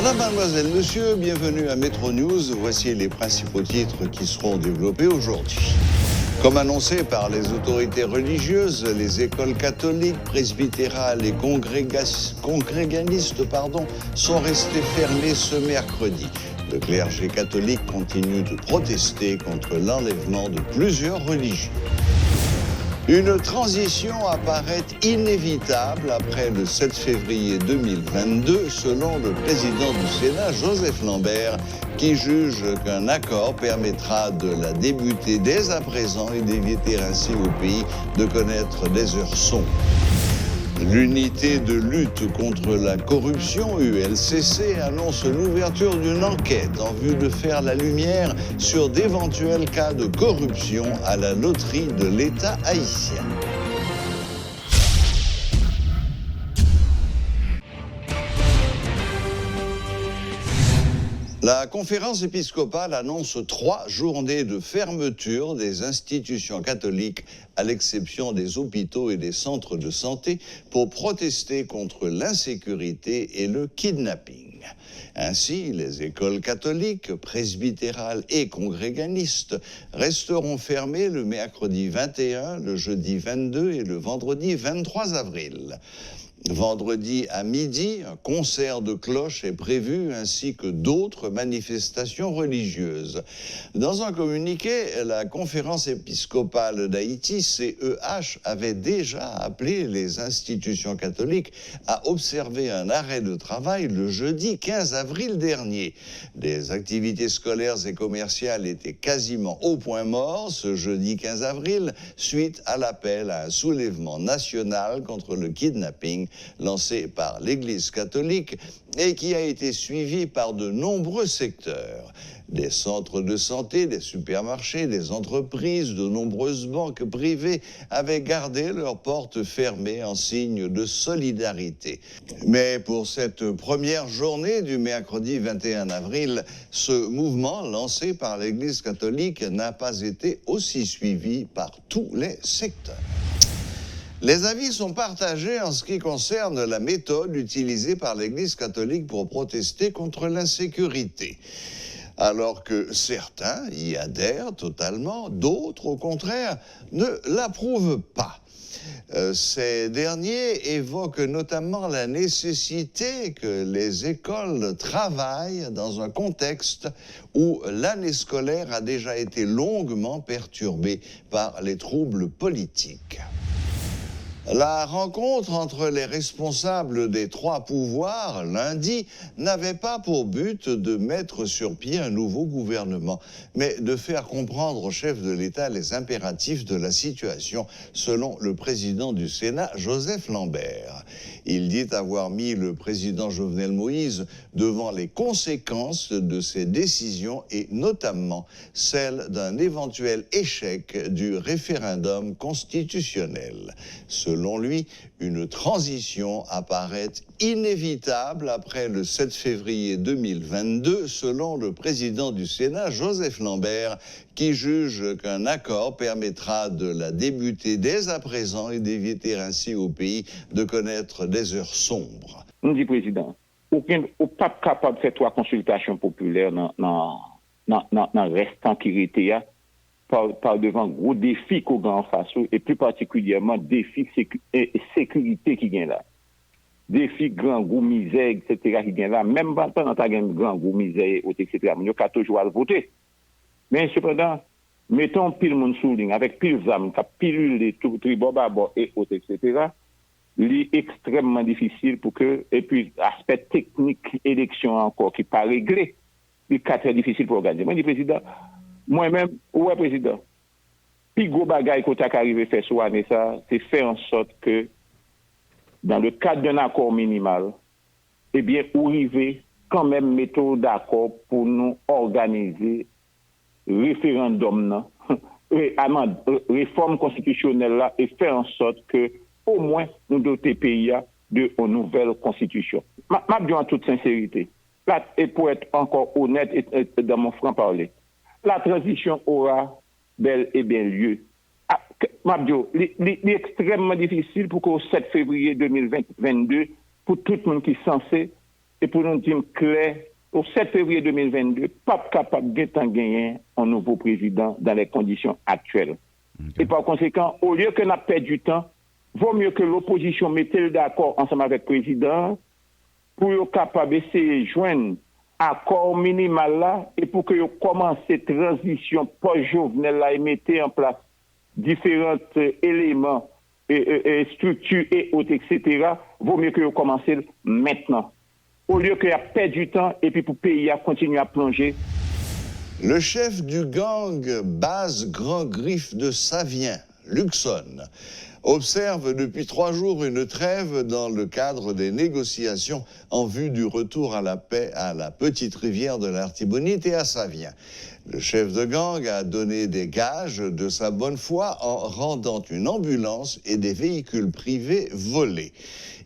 Madame, mademoiselle, monsieur, bienvenue à Métro News. Voici les principaux titres qui seront développés aujourd'hui. Comme annoncé par les autorités religieuses, les écoles catholiques, presbytérales et congréganistes sont restées fermées ce mercredi. Le clergé catholique continue de protester contre l'enlèvement de plusieurs religieux. Une transition apparaît inévitable après le 7 février 2022, selon le président du Sénat, Joseph Lambert, qui juge qu'un accord permettra de la débuter dès à présent et d'éviter ainsi au pays de connaître des heures sombres. L'unité de lutte contre la corruption, ULCC, annonce l'ouverture d'une enquête en vue de faire la lumière sur d'éventuels cas de corruption à la loterie de l'État haïtien. La conférence épiscopale annonce 3 journées de fermeture des institutions catholiques, à l'exception des hôpitaux et des centres de santé, pour protester contre l'insécurité et le kidnapping. Ainsi, les écoles catholiques, presbytérales et congréganistes resteront fermées le mercredi 21, le jeudi 22 et le vendredi 23 avril. Vendredi à midi, un concert de cloches est prévu ainsi que d'autres manifestations religieuses. Dans un communiqué, la conférence épiscopale d'Haïti, CEH, avait déjà appelé les institutions catholiques à observer un arrêt de travail le jeudi 15 avril dernier. Les activités scolaires et commerciales étaient quasiment au point mort ce jeudi 15 avril, suite à l'appel à un soulèvement national contre le kidnapping lancé par l'Église catholique et qui a été suivi par de nombreux secteurs. Des centres de santé, des supermarchés, des entreprises, de nombreuses banques privées avaient gardé leurs portes fermées en signe de solidarité. Mais pour cette première journée du mercredi 21 avril, ce mouvement lancé par l'Église catholique n'a pas été aussi suivi par tous les secteurs. Les avis sont partagés en ce qui concerne la méthode utilisée par l'Église catholique pour protester contre l'insécurité. Alors que certains y adhèrent totalement, d'autres, au contraire, ne l'approuvent pas. Ces derniers évoquent notamment la nécessité que les écoles travaillent dans un contexte où l'année scolaire a déjà été longuement perturbée par les troubles politiques. La rencontre entre les responsables des 3 pouvoirs, lundi, n'avait pas pour but de mettre sur pied un nouveau gouvernement, mais de faire comprendre au chef de l'État les impératifs de la situation, selon le président du Sénat, Joseph Lambert. Il dit avoir mis le président Jovenel Moïse devant les conséquences de ses décisions et notamment celle d'un éventuel échec du référendum constitutionnel. Selon lui, une transition apparaît inévitable après le 7 février 2022, selon le président du Sénat, Joseph Lambert, qui juge qu'un accord permettra de la débuter dès à présent et d'éviter ainsi au pays de connaître des heures sombres. On dit, président, aucun pas capable de faire 3 consultations populaires dans le restant qui était par devant gros défis qu'on a en face et plus particulièrement défis sécurité qui vient là. Défis grand goût misère, etc. qui vient là. Même pendant ta grand goût misère, etc. Mais il y a toujours à voter. Mais cependant, mettons pile monde sous ligne avec pile d'âmes, qui pilule tout, tribobabo et autres, etc. C'est extrêmement difficile pour que, et puis aspect technique, élection encore qui pas réglé, c'est très difficile pour organiser. Moi, je dis, président, moi-même, ouais, président, puis gros bagaille qu'on t'a arrivé faire sur année ça, c'est faire en sorte que, dans le cadre d'un accord minimal, eh bien, arriver quand même mettre d'accord pour nous organiser référendum, là, réforme constitutionnelle là, et faire en sorte que, au moins, nous doter pays de une nouvelle constitution. Je dis en toute sincérité, là, et pour être encore honnête et dans mon franc-parler, la transition aura bel et bien lieu. Mabdio, c'est extrêmement difficile pour qu'au 7 février 2022, pour tout le monde qui est censé et pour nous dire clair, au 7 février 2022, pas capable de gagner un nouveau président dans les conditions actuelles. Okay. Et par conséquent, au lieu que nous perdre du temps, vaut mieux que l'opposition mette d'accord ensemble avec le président pour être capable d'essayer de joindre un accord minimal là et pour que commence cette transition post-Jovenel là et mettez en place différents éléments, structures et autres, etc. Vaut mieux que vous commencez maintenant. Au lieu qu'il y a perdu du temps et puis pour le pays à continuer à plonger. Le chef du gang Base Grand Griffe de Savien, Luxon, observe depuis 3 jours une trêve dans le cadre des négociations en vue du retour à la paix à la petite rivière de l'Artibonite et à Savien. Le chef de gang a donné des gages de sa bonne foi en rendant une ambulance et des véhicules privés volés.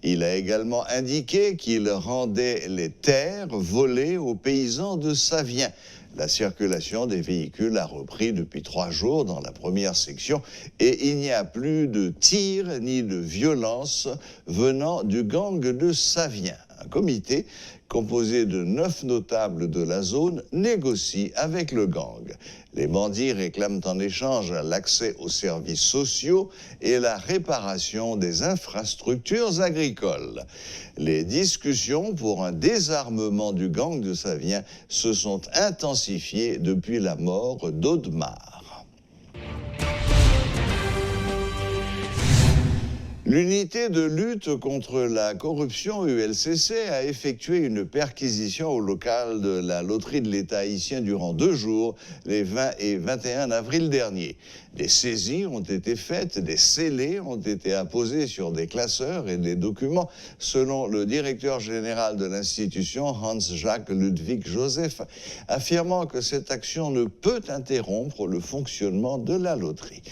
Il a également indiqué qu'il rendait les terres volées aux paysans de Savien. La circulation des véhicules a repris depuis 3 jours dans la première section et il n'y a plus de tirs ni de violence venant du gang de Savien. Un comité composé de 9 notables de la zone négocie avec le gang. Les bandits réclament en échange l'accès aux services sociaux et la réparation des infrastructures agricoles. Les discussions pour un désarmement du gang de Savien se sont intensifiées depuis la mort d'Audemars. L'unité de lutte contre la corruption ULCC a effectué une perquisition au local de la loterie de l'État haïtien durant 2 jours, les 20 et 21 avril dernier. Des saisies ont été faites, des scellés ont été apposés sur des classeurs et des documents, selon le directeur général de l'institution, Hans-Jacques Ludwig Joseph, affirmant que cette action ne peut interrompre le fonctionnement de la loterie.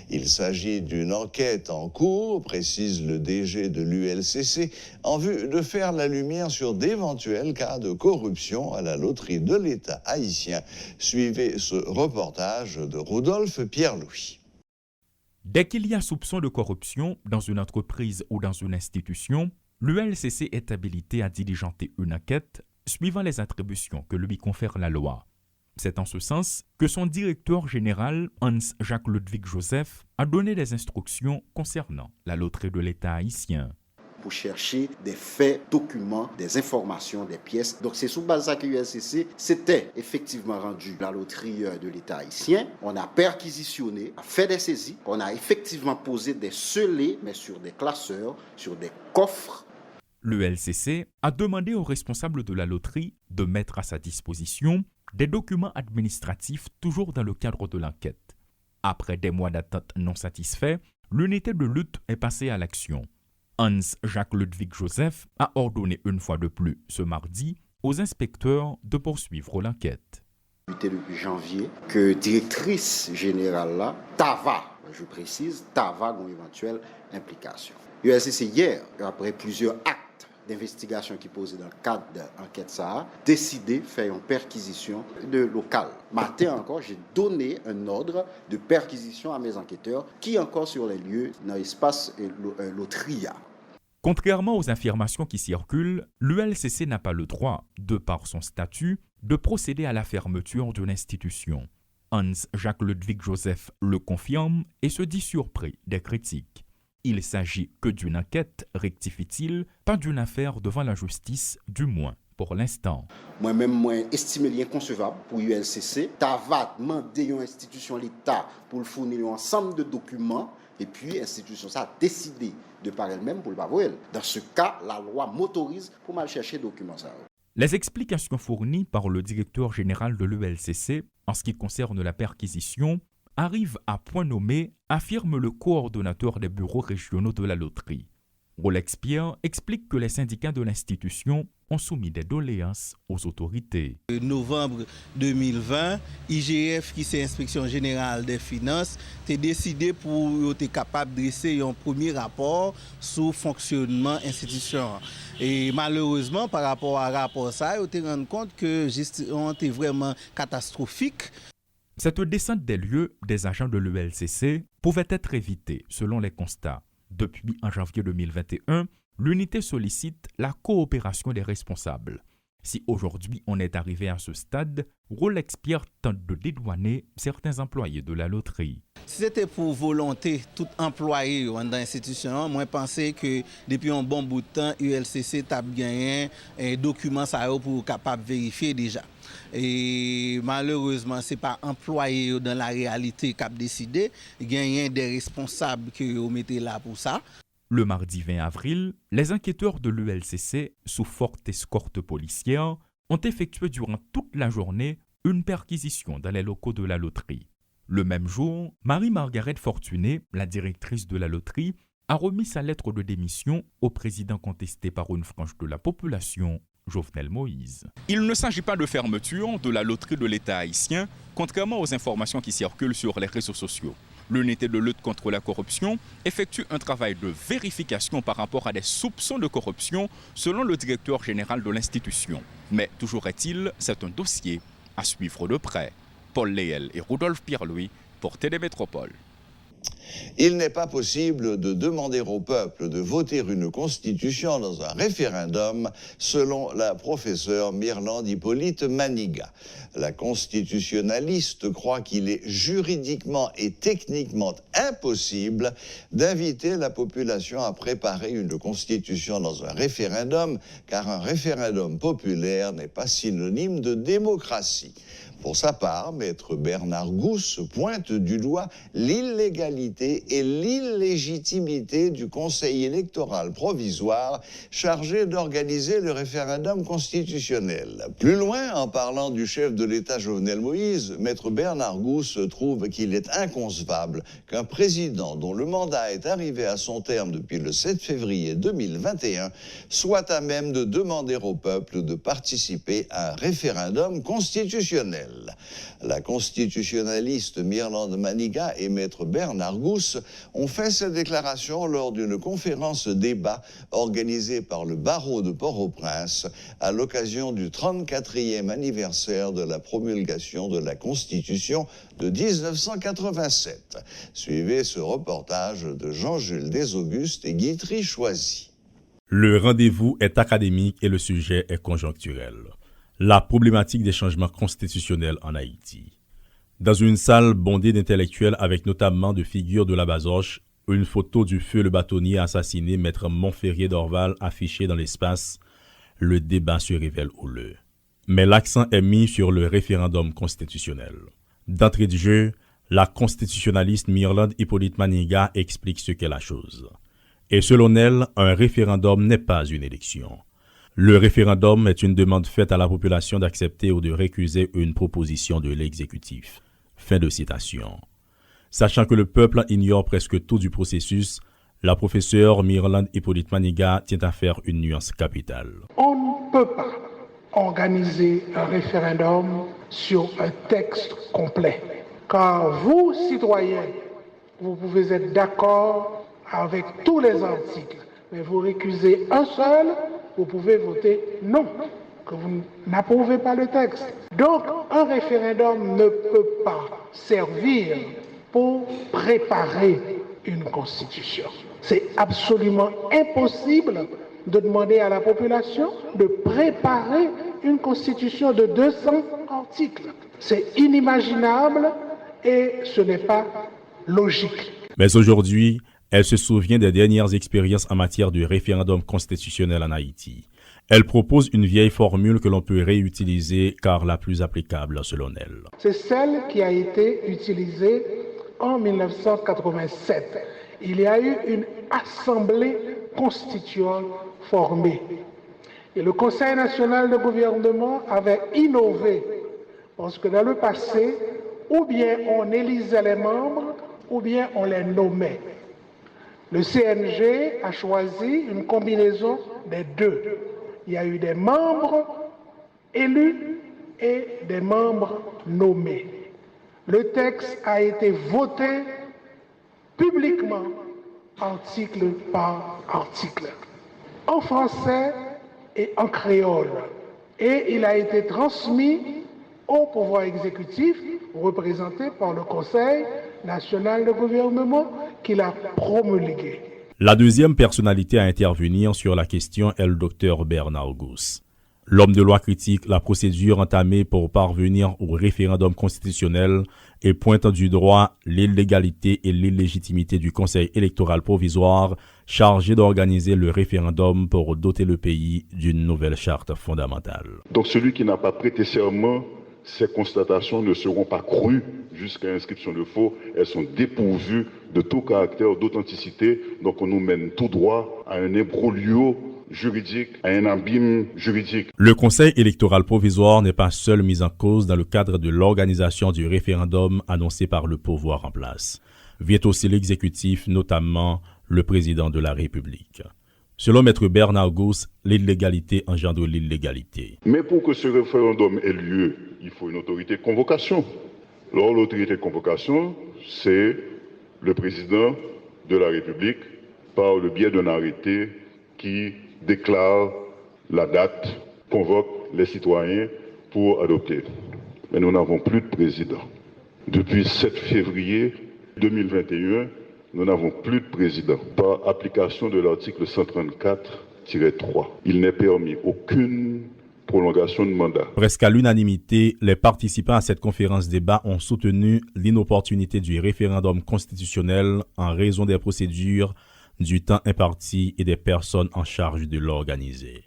Il s'agit d'une enquête en cours, précise le DG de l'ULCC, en vue de faire la lumière sur d'éventuels cas de corruption à la loterie de l'État haïtien. Suivez ce reportage de Rodolphe Pierre-Louis. Dès qu'il y a soupçon de corruption dans une entreprise ou dans une institution, l'ULCC est habilité à diligenter une enquête suivant les attributions que lui confère la loi. C'est en ce sens que son directeur général, Hans-Jacques Ludwig Joseph, a donné des instructions concernant la loterie de l'État haïtien. Pour chercher des faits, documents, des informations, des pièces. Donc c'est sous base de ça que l'ULCC s'était effectivement rendu la loterie de l'État haïtien. On a perquisitionné, a fait des saisies, on a effectivement posé des scellés, mais sur des classeurs, sur des coffres. L'ULCC a demandé aux responsables de la loterie de mettre à sa disposition des documents administratifs toujours dans le cadre de l'enquête. Après des mois d'attente non satisfaits, l'unité de lutte est passée à l'action. Hans-Jacques Ludwig Joseph a ordonné une fois de plus ce mardi aux inspecteurs de poursuivre l'enquête. Le 8 janvier, que directrice générale là, Tava, je précise, Tava a une éventuelle implication. L'ULCC hier, après plusieurs actes d'investigation qui posait dans le cadre de l'enquête ça a décidé de faire une perquisition de local. Matin encore, j'ai donné un ordre de perquisition à mes enquêteurs qui encore sur les lieux dans l'espace Lotria. Contrairement aux affirmations qui circulent, l'ULCC n'a pas le droit, de par son statut, de procéder à la fermeture d'une institution. Hans-Jacques Ludwig Joseph le confirme et se dit surpris des critiques. Il s'agit que d'une enquête, rectifie-t-il, pas d'une affaire devant la justice, du moins pour l'instant. Moi-même, moi, estimé l'inconcevable pour l'ULCC. Tava demandé à une institution l'État pour le fournir un ensemble de documents et puis l'institution ça a décidé de par elle-même pour le pas voir. Dans ce cas, la loi m'autorise pour mal chercher documents ça. Les explications fournies par le directeur général de l'ULCC en ce qui concerne la perquisition arrive à point nommé, affirme le coordonnateur des bureaux régionaux de la loterie. Rolex Pierre explique que les syndicats de l'institution ont soumis des doléances aux autorités. En novembre 2020, IGF, qui c'est Inspection Générale des Finances, a décidé pour être capable de dresser un premier rapport sur le fonctionnement de l'institution. Et malheureusement, par rapport à rapport ça, on s'est rendu compte que la gestion était vraiment catastrophique. Cette descente des lieux des agents de l'ULCC pouvait être évitée selon les constats. Depuis en janvier 2021, l'unité sollicite la coopération des responsables. Si aujourd'hui on est arrivé à ce stade, Rolex Pierre tente de dédouaner certains employés de la loterie. Si c'était pour volonté, tout employé dans l'institution, moi je pensais que depuis un bon bout de temps, ULCC a gagné un document pour capable vérifier déjà. Et malheureusement, ce n'est pas employé dans la réalité qui a décidé. Il y a des responsables qui ont mis là pour ça. Le mardi 20 avril, les enquêteurs de l'ULCC, sous forte escorte policière, ont effectué durant toute la journée une perquisition dans les locaux de la loterie. Le même jour, Marie-Margaret Fortuné, la directrice de la loterie, a remis sa lettre de démission au président contesté par une frange de la population, Jovenel Moïse. Il ne s'agit pas de fermeture de la loterie de l'État haïtien, contrairement aux informations qui circulent sur les réseaux sociaux. L'unité de lutte contre la corruption effectue un travail de vérification par rapport à des soupçons de corruption selon le directeur général de l'institution. Mais toujours est-il, c'est un dossier à suivre de près. Paul Léel et Rudolph Pierre-Louis pour Télé Métropole. Il n'est pas possible de demander au peuple de voter une constitution dans un référendum, selon la professeure Myrlande Hippolyte Maniga. La constitutionnaliste croit qu'il est juridiquement et techniquement impossible d'inviter la population à préparer une constitution dans un référendum, car un référendum populaire n'est pas synonyme de démocratie. Pour sa part, maître Bernard Gousse pointe du doigt l'illégalité et l'illégitimité du Conseil électoral provisoire chargé d'organiser le référendum constitutionnel. Plus loin, en parlant du chef de l'État Jovenel Moïse, maître Bernard Gousse trouve qu'il est inconcevable qu'un président dont le mandat est arrivé à son terme depuis le 7 février 2021 soit à même de demander au peuple de participer à un référendum constitutionnel. La constitutionnaliste Myrlande Maniga et maître Bernard Gousse ont fait cette déclaration lors d'une conférence débat organisée par le barreau de Port-au-Prince à l'occasion du 34e anniversaire de la promulgation de la Constitution de 1987. Suivez ce reportage de Jean-Jules Desaugustes et Guitry Choisy. Le rendez-vous est académique et le sujet est conjoncturel. La problématique des changements constitutionnels en Haïti. Dans une salle bondée d'intellectuels avec notamment de figures de la Bazoche, une photo du feu le bâtonnier assassiné maître Montferrier d'Orval affichée dans l'espace, le débat se révèle houleux. Mais l'accent est mis sur le référendum constitutionnel. D'entrée de jeu, la constitutionnaliste Myrlande Hippolyte Maniga explique ce qu'est la chose. Et selon elle, un référendum n'est pas une élection. Le référendum est une demande faite à la population d'accepter ou de récuser une proposition de l'exécutif. Fin de citation. Sachant que le peuple ignore presque tout du processus, la professeure Myrlande Hippolyte Maniga tient à faire une nuance capitale. On ne peut pas organiser un référendum sur un texte complet. Car vous, citoyens, vous pouvez être d'accord avec tous les articles, mais vous récusez un seul, vous pouvez voter non, que vous n'approuvez pas le texte. Donc, un référendum ne peut pas servir pour préparer une constitution. C'est absolument impossible de demander à la population de préparer une constitution de 200 articles. C'est inimaginable et ce n'est pas logique. Mais aujourd'hui, elle se souvient des dernières expériences en matière de référendum constitutionnel en Haïti. Elle propose une vieille formule que l'on peut réutiliser car la plus applicable selon elle. C'est celle qui a été utilisée en 1987. Il y a eu une assemblée constituante formée. Et le Conseil national de gouvernement avait innové parce que dans le passé, ou bien on élisait les membres ou bien on les nommait. Le CNG a choisi une combinaison des deux. Il y a eu des membres élus et des membres nommés. Le texte a été voté publiquement, article par article, en français et en créole. Et il a été transmis au pouvoir exécutif, représenté par le Conseil national de gouvernement, qui l'a promulgué. La deuxième personnalité à intervenir sur la question est le docteur Bernard Gousse. L'homme de loi critique la procédure entamée pour parvenir au référendum constitutionnel et pointe du droit l'illégalité et l'illégitimité du Conseil électoral provisoire chargé d'organiser le référendum pour doter le pays d'une nouvelle charte fondamentale. Donc celui qui n'a pas prêté serment, ces constatations ne seront pas crues jusqu'à inscription de faux. Elles sont dépourvues de tout caractère d'authenticité. Donc on nous mène tout droit à un imbroglio juridique, à un abîme juridique. Le Conseil électoral provisoire n'est pas seul mis en cause dans le cadre de l'organisation du référendum annoncé par le pouvoir en place. Vient aussi l'exécutif, notamment le président de la République. Selon Maître Bernard Gousse, l'illégalité engendre l'illégalité. Mais pour que ce référendum ait lieu, il faut une autorité de convocation. Alors l'autorité de convocation, c'est le président de la République par le biais d'un arrêté qui déclare la date, convoque les citoyens pour adopter. Mais nous n'avons plus de président. Depuis 7 février 2021, nous n'avons plus de président. Par application de l'article 134-3, il n'est permis aucune prolongation de mandat. Presque à l'unanimité, les participants à cette conférence débat ont soutenu l'inopportunité du référendum constitutionnel en raison des procédures, du temps imparti et des personnes en charge de l'organiser.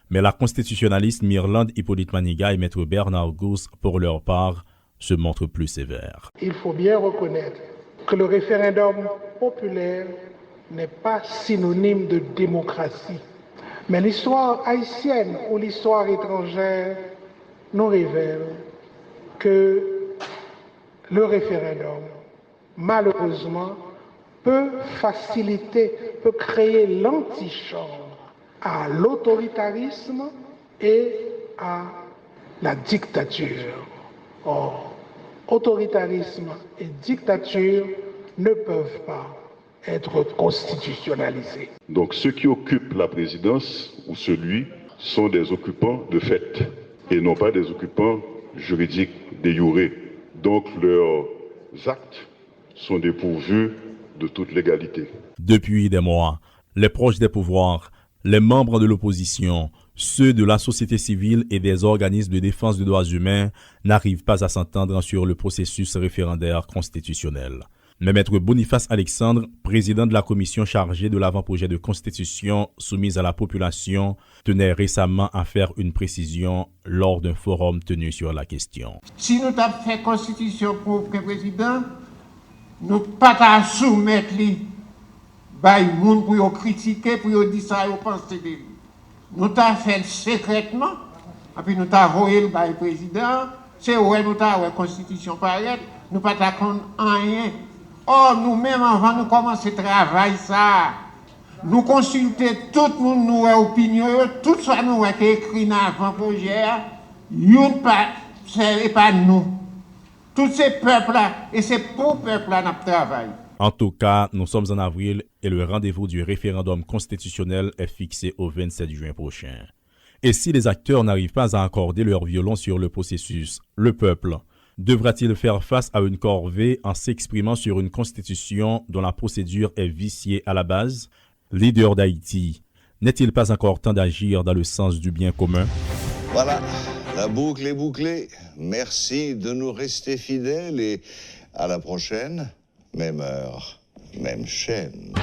Mais la constitutionnaliste Myrlande Hippolyte Maniga et Maître Bernard Gousse, pour leur part, se montrent plus sévères. Il faut bien reconnaître que le référendum populaire n'est pas synonyme de démocratie. Mais l'histoire haïtienne ou l'histoire étrangère nous révèle que le référendum, malheureusement, peut faciliter, peut créer l'antichambre à l'autoritarisme et à la dictature. Or, autoritarisme et dictature ne peuvent pas être constitutionnalisés. Donc ceux qui occupent la présidence ou celui sont des occupants de fait et non pas des occupants juridiques de jure. Donc leurs actes sont dépourvus de toute légalité. Depuis des mois, les proches des pouvoirs, les membres de l'opposition, ceux de la société civile et des organismes de défense des droits humains n'arrivent pas à s'entendre sur le processus référendaire constitutionnel. Mais Maître Boniface Alexandre, président de la commission chargée de l'avant-projet de constitution soumise à la population, tenait récemment à faire une précision lors d'un forum tenu sur la question. Si nous avons fait constitution pour le président, nous ne pouvons pas soumettre les gens pour critiquer, pour dire ça, pour penser de lui. Nous avons fait secrètement, et puis nous avons envoyé le président, c'est où nous avons la constitution pareille, nous ne pouvons pas rien. Or, nous-mêmes, avant de commencer le travail, ça, nous consultons tout le monde, nous opinion, tout ça nous qui est écrit dans l'avant-projet, ce n'est pas nous. Tous ces peuples-là, et c'est pour le peuple-là notre travail. En tout cas, nous sommes en avril et le rendez-vous du référendum constitutionnel est fixé au 27 juin prochain. Et si les acteurs n'arrivent pas à accorder leur violon sur le processus, le peuple devra-t-il faire face à une corvée en s'exprimant sur une constitution dont la procédure est viciée à la base? Leader d'Haïti, n'est-il pas encore temps d'agir dans le sens du bien commun? Voilà, la boucle est bouclée. Merci de nous rester fidèles et à la prochaine. Même heure, même chaîne.